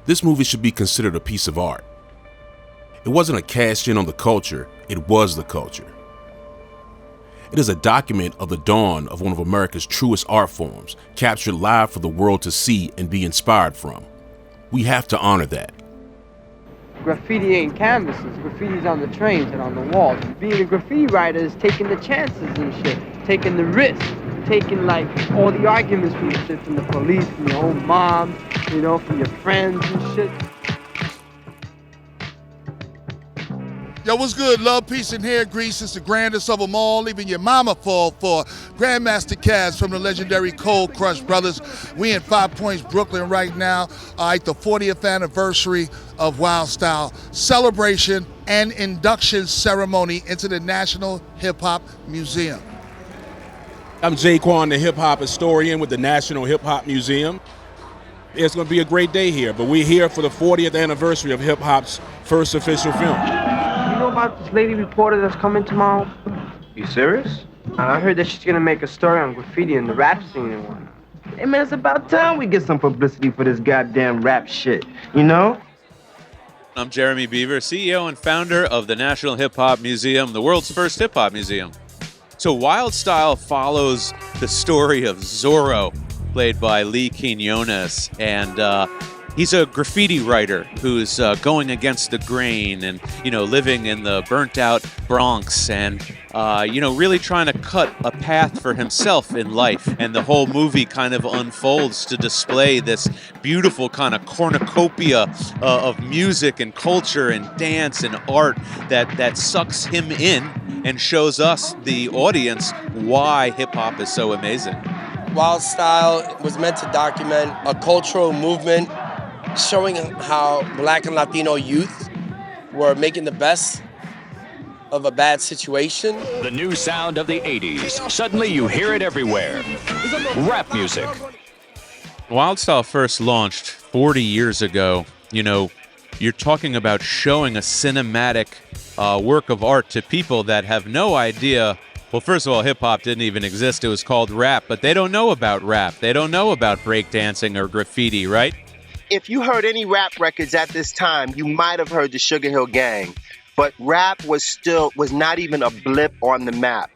This movie should be considered a piece of art. It wasn't a cash in on the culture, it was the culture. It is a document of the dawn of one of America's truest art forms, captured live for the world to see and be inspired from. We have to honor that. Graffiti ain't canvases, graffiti's on the trains and on the walls. Being a graffiti writer is taking the chances and shit, taking the risks, taking like all the arguments from the shit, from the police, from your own mom, you know, from your friends and shit. Yo, what's good? Love, peace, and hair grease. It's the grandest of them all. Even your mama fall for Grandmaster Caz from the legendary Cold Crush Brothers. We in 5 Points, Brooklyn right now. At the 40th anniversary of Wild Style celebration and induction ceremony into the National Hip Hop Museum. I'm Jaquan, the hip hop historian with the National Hip Hop Museum. It's going to be a great day here, but we're here for the 40th anniversary of hip hop's first official film. You know about this lady reporter that's coming tomorrow? You serious? I heard that she's gonna make a story on graffiti and the rap scene and whatnot. Hey man, it's about time we get some publicity for this goddamn rap shit, you know? I'm Jeremy Beaver, CEO and founder of the National Hip Hop Museum, the world's first hip hop museum. So Wild Style follows the story of Zoro, played by Lee Quinones, and he's a graffiti writer who's going against the grain and, you know, living in the burnt-out Bronx and, you know, really trying to cut a path for himself in life. And the whole movie kind of unfolds to display this beautiful kind of cornucopia of music and culture and dance and art that sucks him in and shows us, the audience, why hip-hop is so amazing. Wild Style was meant to document a cultural movement showing how Black and Latino youth were making the best of a bad situation. The new sound of the 80s. Suddenly you hear it everywhere. Rap music. Wild Style first launched 40 years ago. You know, you're talking about showing a cinematic work of art to people that have no idea. Well, first of all, hip-hop didn't even exist. It was called rap, but they don't know about rap. They don't know about breakdancing or graffiti, right? If you heard any rap records at this time, you might have heard the Sugar Hill Gang, but rap was not even a blip on the map.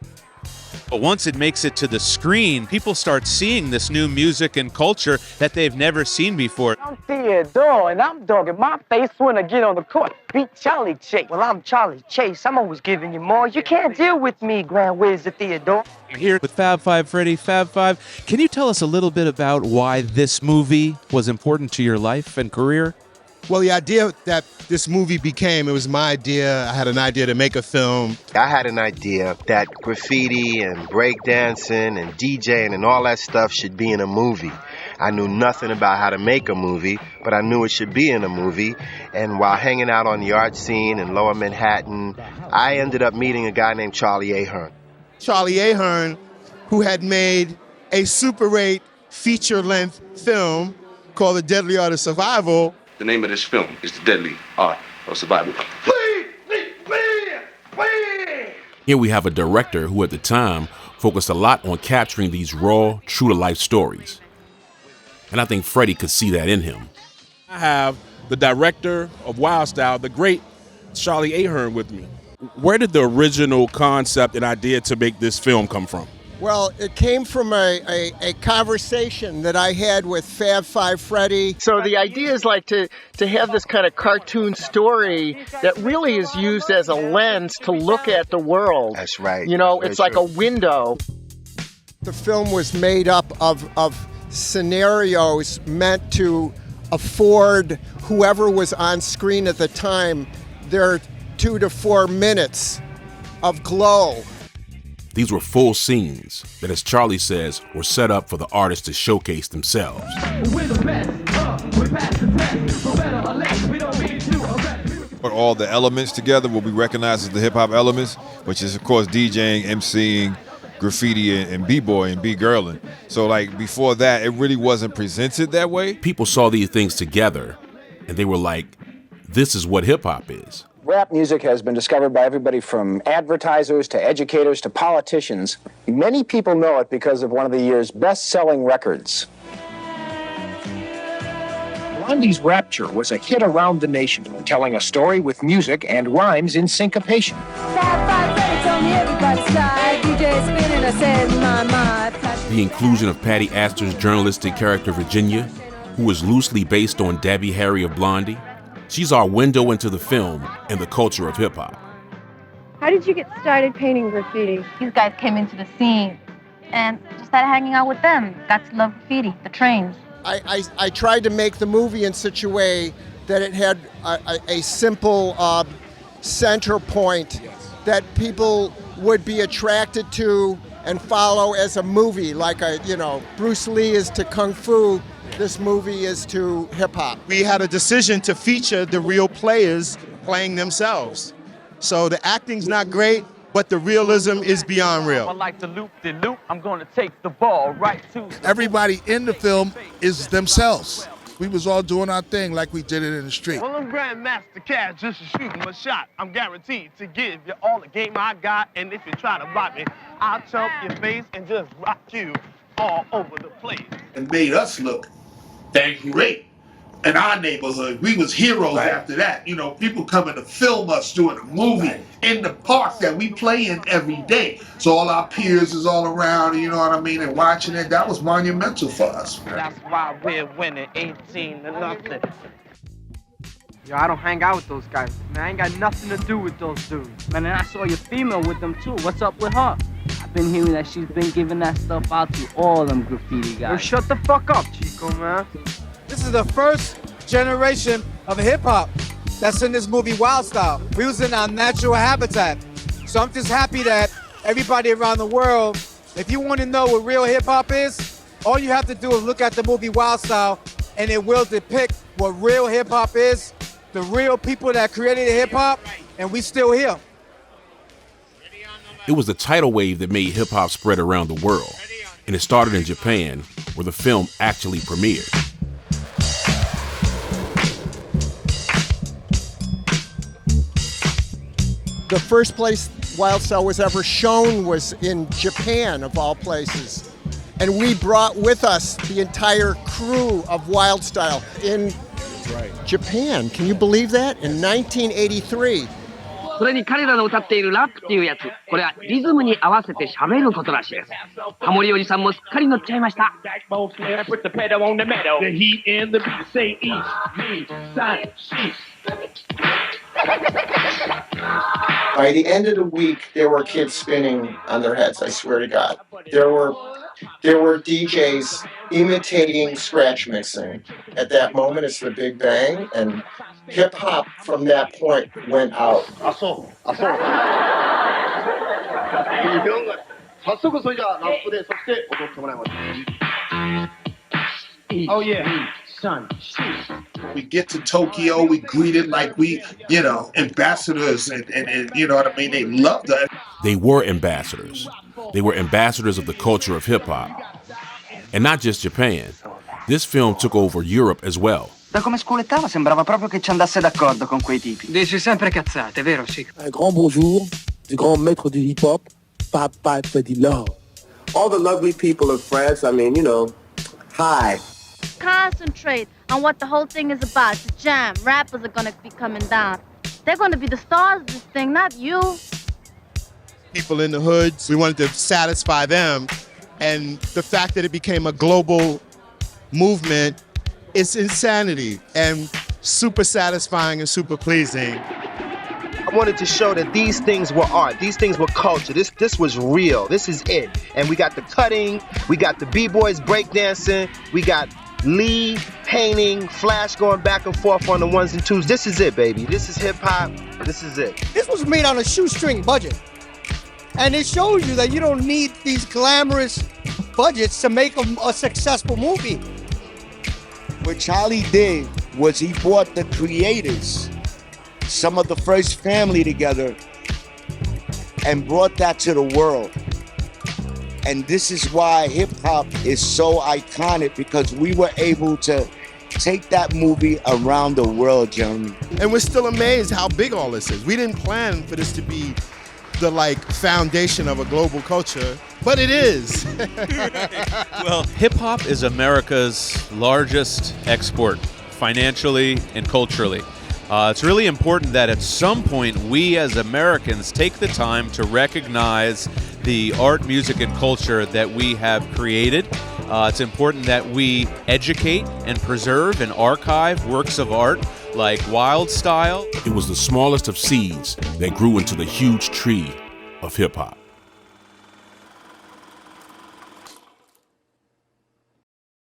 But once it makes it to the screen, people start seeing this new music and culture that they've never seen before. I'm Theodore, and I'm dogging my face when I get on the court. Beat Charlie Chase. Well, I'm Charlie Chase. I'm always giving you more. You can't deal with me, Grand Wizard Theodore. I'm here with Fab Five Freddy. Fab Five, can you tell us a little bit about why this movie was important to your life and career? Well, the idea that this movie became, it was my idea. I had an idea to make a film. I had an idea that graffiti and breakdancing and DJing and all that stuff should be in a movie. I knew nothing about how to make a movie, but I knew it should be in a movie. And while hanging out on the art scene in Lower Manhattan, I ended up meeting a guy named Charlie Ahern. Charlie Ahern, who had made a Super 8 feature-length film called The Deadly Art of Survival. The name of this film is The Deadly Art of Survival. Here we have a director who at the time focused a lot on capturing these raw, true-to-life stories. And I think Freddy could see that in him. I have the director of Wild Style, the great Charlie Ahern, with me. Where did the original concept and idea to make this film come from? Well, it came from a conversation that I had with Fab Five Freddy. So the idea is like to have this kind of cartoon story that really is used as a lens to look at the world. That's right. You know, it's like a window. The film was made up of scenarios meant to afford whoever was on screen at the time their 2 to 4 minutes of glow. These were full scenes that, as Charlie says, were set up for the artists to showcase themselves. Put all the elements together, what we recognize as the hip-hop elements, which is, of course, DJing, MCing, graffiti, and b-boy and b-girling. So, like, before that, it really wasn't presented that way. People saw these things together, and they were like, this is what hip-hop is. Rap music has been discovered by everybody from advertisers to educators to politicians. Many people know it because of one of the year's best-selling records. Blondie's Rapture was a hit around the nation, telling a story with music and rhymes in syncopation. The inclusion of Patty Astor's journalistic character Virginia, who is loosely based on Debbie Harry of Blondie. She's our window into the film and the culture of hip-hop. How did you get started painting graffiti? These guys came into the scene and just started hanging out with them. Got to love graffiti, the trains. I tried to make the movie in such a way that it had a simple center point that people would be attracted to and follow as a movie, like Bruce Lee is to Kung Fu, this movie is to hip hop. We had a decision to feature the real players playing themselves. So the acting's not great, but the realism is beyond real. I like to loop the loop. I'm going to take the ball right to. Everybody in the film is themselves. We was all doing our thing like we did it in the street. Well, I'm Grandmaster Cash, just to shoot him a shot. I'm guaranteed to give you all the game I got, and if you try to block me, I'll chump your face and just rock you all over the place. And made us look great in our neighborhood. We was heroes after that. People coming to film us doing a movie in the park that we play in every day. So all our peers is all around, you know what I mean, and watching it. That was monumental for us. That's why we're winning 18-0. Yo, I don't hang out with those guys, man. I ain't got nothing to do with those dudes. Man, and I saw your female with them too. What's up with her? I've been hearing that she's been giving that stuff out to all them graffiti guys. Yo, shut the fuck up, Chico, man. This is the first generation of hip-hop that's in this movie Wild Style. We was in our natural habitat. So I'm just happy that everybody around the world, if you want to know what real hip-hop is, all you have to do is look at the movie Wild Style, and it will depict what real hip-hop is, the real people that created hip-hop, and we still here. It was the tidal wave that made hip-hop spread around the world, and it started in Japan, where the film actually premiered. The first place Wild Style was ever shown was in Japan, of all places. And we brought with us the entire crew of Wild Style in Japan. Can you believe that? In 1983. それに彼らの歌っているラップっていうやつ、これはリズムに合わせて喋ることらしいです。ハモリおじさんもすっかり乗っちゃいました。By the end of the week, there were kids spinning on their heads, I swear to God. There were DJs imitating scratch mixing. At that moment, it's the Big Bang, and hip-hop from that point went out. Oh yeah, son. We get to Tokyo, we greet it like we, ambassadors, and you know what I mean? They loved us. They were ambassadors. They were ambassadors of the culture of hip-hop. And not just Japan. This film took over Europe as well. Da come scuolettava sembrava proprio che ci andasse d'accordo con quei tipi. Dici sempre cazzate, vero, Chico? Un grand bonjour du grand maître du hip-hop, Papa Freddy. All the lovely people of France, hi. Concentrate on what the whole thing is about. It's a jam. Rappers are going to be coming down. They're going to be the stars of this thing, not you. People in the hoods, we wanted to satisfy them. And the fact that it became a global movement, it's insanity and super satisfying and super pleasing. I wanted to show that these things were art. These things were culture. This was real. This is it. And we got the cutting. We got the b-boys breakdancing. We got Lee painting, Flash going back and forth on the ones and twos. This is it, baby. This is hip-hop. This is it. This was made on a shoestring budget. And it shows you that you don't need these glamorous budgets to make a successful movie. What Charlie did was he brought the creators, some of the first family together, and brought that to the world. And this is why hip-hop is so iconic, because we were able to take that movie around the world, Jeremy. And we're still amazed how big all this is. We didn't plan for this to be the foundation of a global culture, but it is. Well, hip-hop is America's largest export financially and culturally. It's really important that at some point we as Americans take the time to recognize the art, music, and culture that we have created. It's important that we educate and preserve and archive works of art like Wild Style. It was the smallest of seeds that grew into the huge tree of hip hop.